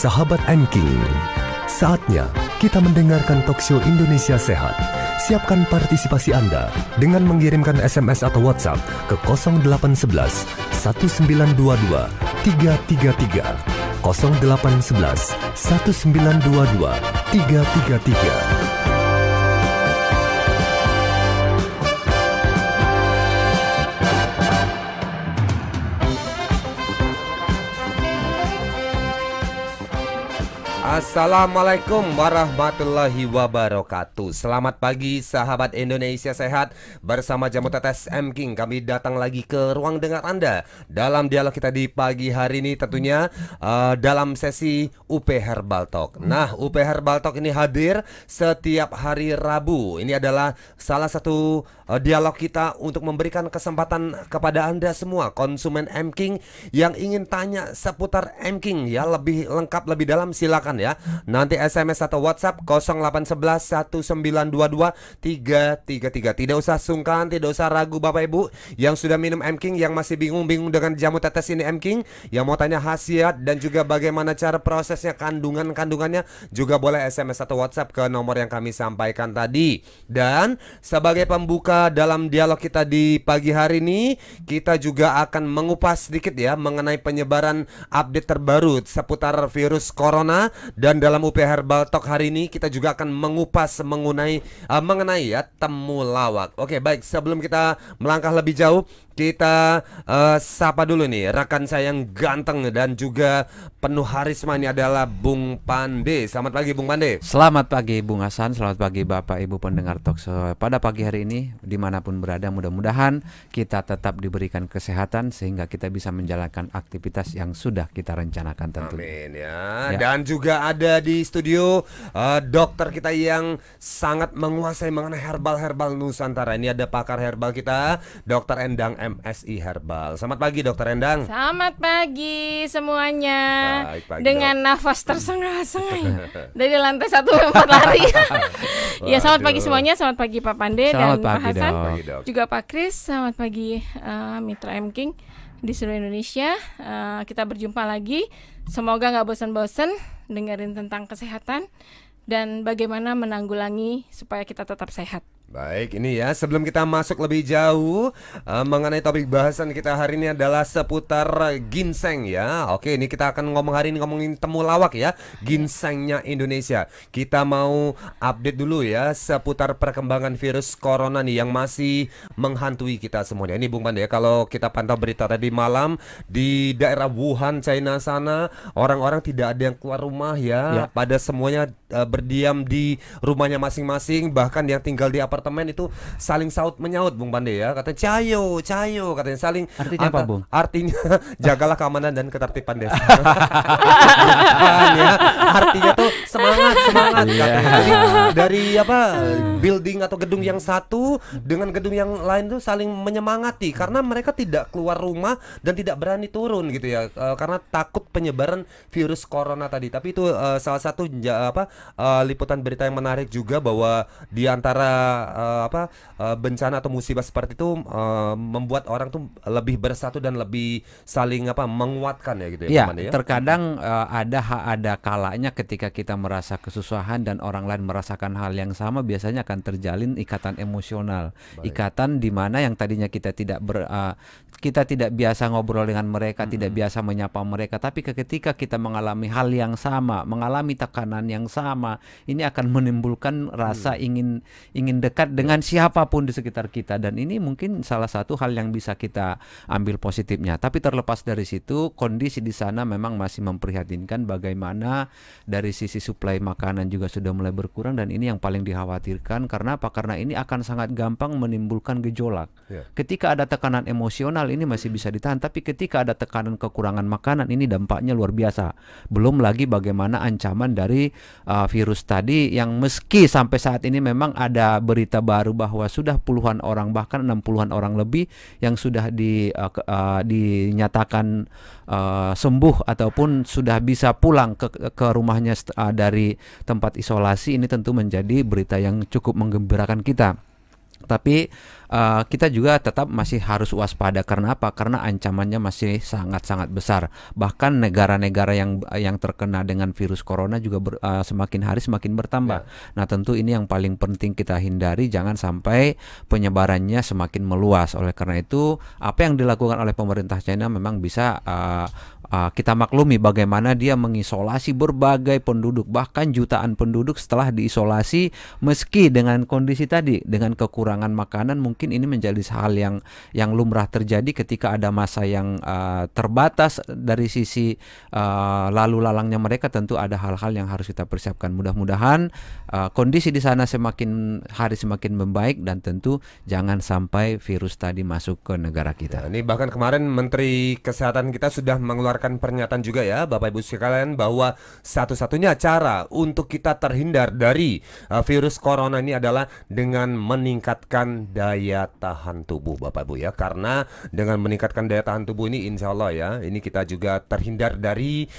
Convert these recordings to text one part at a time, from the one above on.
Sahabat MKing, saatnya kita mendengarkan talkshow Indonesia Sehat. Siapkan partisipasi Anda dengan mengirimkan SMS atau WhatsApp ke 0811 1922 333 0811 1922 333. Assalamualaikum warahmatullahi wabarakatuh. Selamat pagi sahabat Indonesia Sehat. Bersama Jamu Tetes MKing, kami datang lagi ke ruang dengar Anda dalam dialog kita di pagi hari ini, tentunya dalam sesi UP Herbal Talk. Nah, UP Herbal Talk ini hadir setiap hari Rabu. Ini adalah salah satu dialog kita untuk memberikan kesempatan kepada Anda semua konsumen MKing yang ingin tanya seputar MKing ya, lebih lengkap, lebih dalam, silakan ya. Nanti SMS atau WhatsApp 0811 1922 333. Tidak usah sungkan, tidak usah ragu Bapak Ibu yang sudah minum MKing, yang masih bingung-bingung dengan jamu tetes ini MKing, yang mau tanya khasiat dan juga bagaimana cara prosesnya, kandungannya, juga boleh SMS atau WhatsApp ke nomor yang kami sampaikan tadi. Dan sebagai pembuka dalam dialog kita di pagi hari ini, kita juga akan mengupas sedikit ya mengenai penyebaran update terbaru seputar virus corona. Dan dalam UP Herbal Talk hari ini kita juga akan mengupas mengenai ya temulawak. Oke, baik, sebelum kita melangkah lebih jauh, kita sapa dulu nih rekan saya yang ganteng dan juga penuh harisma, ini adalah Bung Pande. Selamat pagi Bung Pande. Selamat pagi Bung Hasan, selamat pagi Bapak Ibu pendengar Talkshow. Pada pagi hari ini dimanapun berada, mudah-mudahan kita tetap diberikan kesehatan sehingga kita bisa menjalankan aktivitas yang sudah kita rencanakan tentunya. Amin ya. Dan juga ada di studio dokter kita yang sangat menguasai mengenai herbal Nusantara. Ini ada pakar herbal kita, Dr. Endang MSI Herbal. Selamat pagi Dr. Endang. Selamat pagi semuanya. Baik, pagi, dengan nafas tersengah-sengah dari lantai 1 ke 4 lari. Ya, selamat pagi semuanya. Selamat pagi Pak Pande dan Pak Hasan, juga Pak Kris. Selamat pagi Mitra MKing di seluruh Indonesia. Kita berjumpa lagi. Semoga nggak bosan-bosan dengerin tentang kesehatan dan bagaimana menanggulangi supaya kita tetap sehat. Baik, ini ya, sebelum kita masuk lebih jauh mengenai topik bahasan kita hari ini adalah seputar ginseng ya. Oke, ini kita akan hari ini ngomongin temulawak ya, ginsengnya Indonesia. Kita mau update dulu ya seputar perkembangan virus corona nih yang masih menghantui kita semuanya. Ini Bung Pande ya, kalau kita pantau berita tadi malam di daerah Wuhan, China sana, orang-orang tidak ada yang keluar rumah ya. Pada semuanya berdiam di rumahnya masing-masing, bahkan yang tinggal di apartemen itu saling saut menyaut Bung Pande ya, katanya cayo katanya saling. Artinya apa Bung? Artinya jagalah keamanan dan ketertiban desa. Ya, artinya tuh semangat katanya. Jadi dari building atau gedung yang satu dengan gedung yang lain tuh saling menyemangati karena mereka tidak keluar rumah dan tidak berani turun gitu ya, karena takut penyebaran virus corona tadi. Tapi itu salah satu liputan berita yang menarik juga, bahwa di antara bencana atau musibah seperti itu membuat orang tuh lebih bersatu dan lebih saling menguatkan ya gitu ya. Ya, terkadang ada kalanya ketika kita merasa kesusahan dan orang lain merasakan hal yang sama, biasanya akan terjalin ikatan emosional. Baik. Ikatan di mana yang tadinya kita tidak biasa ngobrol dengan mereka, tidak biasa menyapa mereka, tapi ketika kita mengalami hal yang sama, mengalami tekanan yang sama, ini akan menimbulkan rasa ingin dekat dengan siapapun di sekitar kita. Dan ini mungkin salah satu hal yang bisa kita ambil positifnya. Tapi terlepas dari situ, kondisi di sana memang masih memprihatinkan, bagaimana dari sisi suplai makanan juga sudah mulai berkurang, dan ini yang paling dikhawatirkan. Karena apa? Karena ini akan sangat gampang menimbulkan gejolak. Ketika ada tekanan emosional ini masih bisa ditahan, tapi ketika ada tekanan kekurangan makanan, ini dampaknya luar biasa. Belum lagi bagaimana ancaman dari virus tadi, yang meski sampai saat ini memang ada berita baru bahwa sudah puluhan orang, bahkan 60-an orang lebih yang sudah dinyatakan sembuh ataupun sudah bisa pulang ke rumahnya dari tempat isolasi. Ini tentu menjadi berita yang cukup menggembirakan kita. Tapi kita juga tetap masih harus waspada. Karena apa? Karena ancamannya masih sangat-sangat besar. Bahkan negara-negara yang terkena dengan virus corona juga semakin hari semakin bertambah. Nah, tentu ini yang paling penting kita hindari, jangan sampai penyebarannya semakin meluas. Oleh karena itu, apa yang dilakukan oleh pemerintah China memang bisa kita maklumi bagaimana dia mengisolasi berbagai penduduk, bahkan jutaan penduduk setelah diisolasi, meski dengan kondisi tadi, dengan kekurangan makanan. Mungkin ini menjadi hal yang lumrah terjadi ketika ada masa yang terbatas dari sisi lalu lalangnya mereka. Tentu ada hal-hal yang harus kita persiapkan. Mudah-mudahan kondisi di sana semakin hari semakin membaik, dan tentu jangan sampai virus tadi masuk ke negara kita. Ini bahkan kemarin Menteri Kesehatan kita sudah mengeluarkan pernyataan juga ya, Bapak Ibu sekalian, bahwa satu-satunya cara untuk kita terhindar dari virus corona ini adalah dengan meningkatkan daya tahan tubuh, Bapak Ibu ya. Karena dengan meningkatkan daya tahan tubuh ini, insya Allah ya, ini kita juga terhindar dari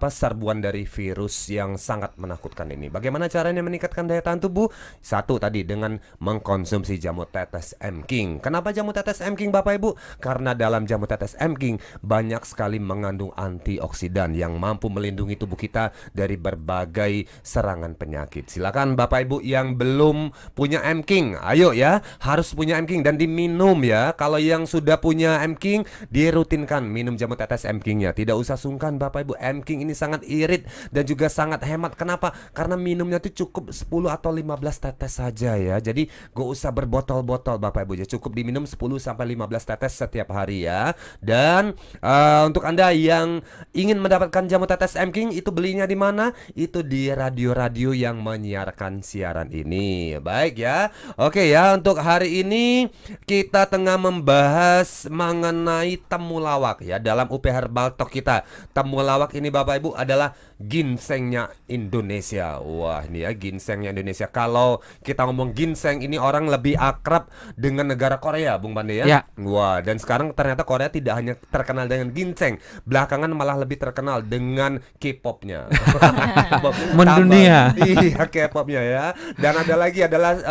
serbuan dari virus yang sangat menakutkan ini. Bagaimana caranya meningkatkan daya tahan tubuh? Satu tadi, dengan mengkonsumsi jamu tetes M-King. Kenapa jamu tetes M-King, Bapak Ibu? Karena dalam jamu tetes M-King banyak sekali mengandung antioksidan yang mampu melindungi tubuh kita dari berbagai serangan penyakit. Silakan Bapak Ibu yang belum punya M-King, ayo ya, harus punya M-King dan diminum ya. Kalau yang sudah punya M-King, dirutinkan minum jamu tetes M-King-nya. Tidak usah sungkan Bapak Ibu, M-King ini sangat irit dan juga sangat hemat. Kenapa? Karena minumnya itu cukup 10 atau 15 tetes saja ya. Jadi gak usah berbotol-botol Bapak Ibu ya. Cukup diminum 10 sampai 15 tetes setiap hari ya. Dan untuk Anda yang ingin mendapatkan jamu tetes M-King, itu belinya di mana? Itu di radio-radio yang menyiarkan siaran ini. Baik ya. Oke ya, untuk hari ini kita tengah membahas mengenai temulawak ya. Dalam UP Herbal Talk kita, temulawak ini Bapak Ibu adalah ginsengnya Indonesia. Wah, ini ya ginsengnya Indonesia. Kalau kita ngomong ginseng ini, orang lebih akrab dengan negara Korea, Bung Pande ya. Ya. Wah, dan sekarang ternyata Korea tidak hanya terkenal dengan ginseng, belakangan malah lebih terkenal dengan K-popnya. Mendunia. Iya, K-popnya ya. Dan ada lagi adalah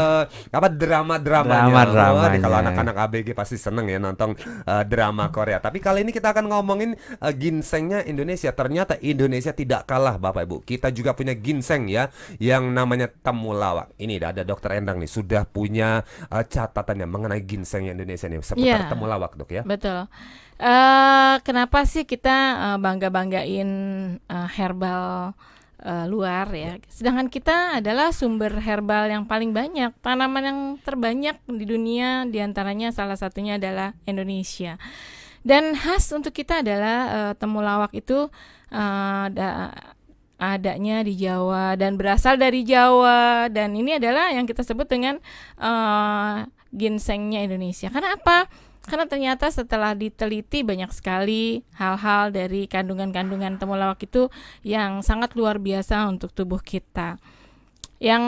drama-dramanya. Kalau anak-anak ABG pasti seneng ya nonton drama Korea. Tapi kali ini kita akan ngomongin ginsengnya Indonesia. Ternyata Indonesia tidak kalah Bapak Ibu. Kita juga punya ginseng ya, yang namanya temulawak. Ini ada Dokter Endang nih, sudah punya catatannya mengenai ginsengnya Indonesia nih seputar temulawak, Dok ya. Betul. Kenapa sih kita bangga-banggain herbal luar ya? Sedangkan kita adalah sumber herbal yang paling banyak, tanaman yang terbanyak di dunia, diantaranya salah satunya adalah Indonesia. Dan khas untuk kita adalah temulawak itu adanya di Jawa dan berasal dari Jawa, dan ini adalah yang kita sebut dengan ginsengnya Indonesia. Karena apa? Karena ternyata setelah diteliti banyak sekali hal-hal dari kandungan-kandungan temulawak itu yang sangat luar biasa untuk tubuh kita. Yang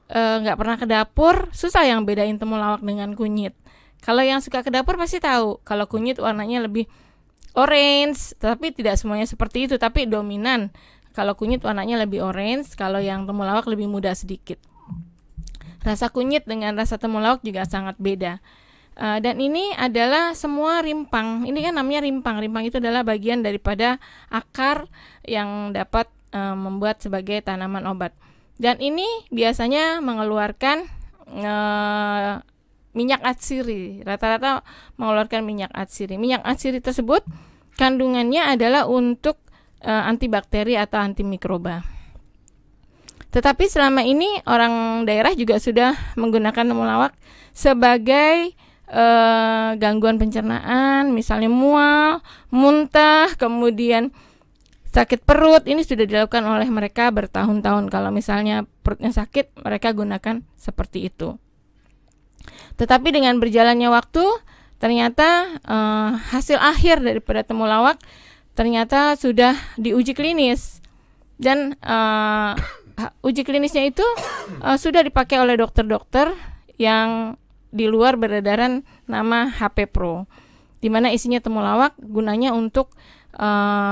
nggak pernah ke dapur susah yang bedain temulawak dengan kunyit. Kalau yang suka ke dapur pasti tahu kalau kunyit warnanya lebih orange, tapi tidak semuanya seperti itu, tapi dominan. Kalau kunyit warnanya lebih orange, kalau yang temulawak lebih muda sedikit. Rasa kunyit dengan rasa temulawak juga sangat beda. Dan ini adalah semua rimpang. Ini kan namanya rimpang. Rimpang itu adalah bagian daripada akar yang dapat membuat sebagai tanaman obat. Dan ini biasanya mengeluarkan minyak atsiri. Rata-rata mengeluarkan minyak atsiri. Minyak atsiri tersebut kandungannya adalah untuk antibakteri atau antimikroba. Tetapi selama ini orang daerah juga sudah menggunakan temulawak sebagai gangguan pencernaan, misalnya mual, muntah, kemudian sakit perut. Ini sudah dilakukan oleh mereka bertahun-tahun. Kalau misalnya perutnya sakit, mereka gunakan seperti itu. Tetapi dengan berjalannya waktu, ternyata hasil akhir daripada temulawak ternyata sudah diuji klinis. Dan uji klinisnya itu sudah dipakai oleh dokter-dokter yang di luar beredaran nama HP Pro, di mana isinya temulawak gunanya untuk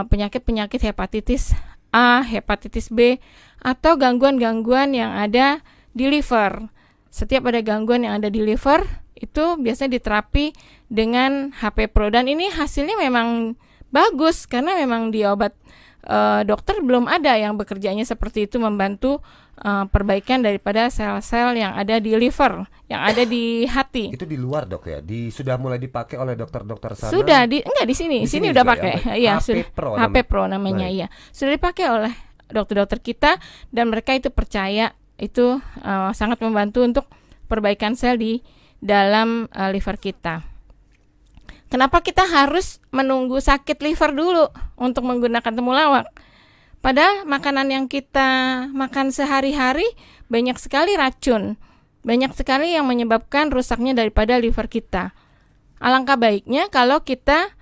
penyakit-penyakit hepatitis A, hepatitis B, atau gangguan-gangguan yang ada di liver. Setiap ada gangguan yang ada di liver, itu biasanya diterapi dengan HP Pro, dan ini hasilnya memang bagus karena memang di obat dokter belum ada yang bekerjanya seperti itu, membantu perbaikan daripada sel-sel yang ada di liver, yang ada di hati. Itu di luar, Dok, ya? Sudah mulai dipakai oleh dokter-dokter sana? Sudah, enggak di sini. Sini udah pakai. Iya, HP Pro. HP Pro namanya, iya. Sudah dipakai oleh dokter-dokter kita, dan mereka itu percaya itu sangat membantu untuk perbaikan sel di dalam liver kita. Kenapa kita harus menunggu sakit liver dulu untuk menggunakan temulawak? Padahal makanan yang kita makan sehari-hari banyak sekali racun, banyak sekali yang menyebabkan rusaknya daripada liver kita. Alangkah baiknya kalau kita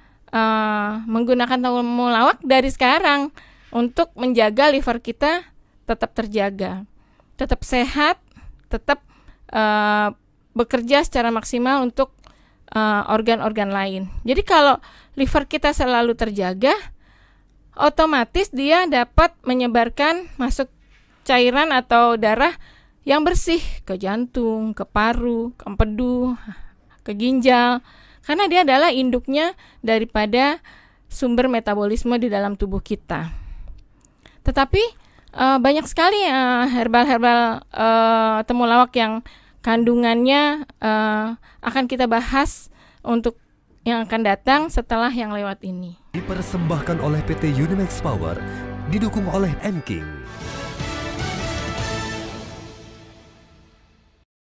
menggunakan temulawak dari sekarang untuk menjaga liver kita tetap terjaga, tetap sehat, tetap bekerja secara maksimal untuk organ-organ lain. Jadi kalau liver kita selalu terjaga, otomatis dia dapat menyebarkan masuk cairan atau darah yang bersih ke jantung, ke paru, ke empedu, ke ginjal, karena dia adalah induknya daripada sumber metabolisme di dalam tubuh kita. Tetapi banyak sekali herbal-herbal temulawak yang kandungannya akan kita bahas untuk yang akan datang setelah yang lewat ini. Dipersembahkan oleh PT Unimax Power, didukung oleh M-King.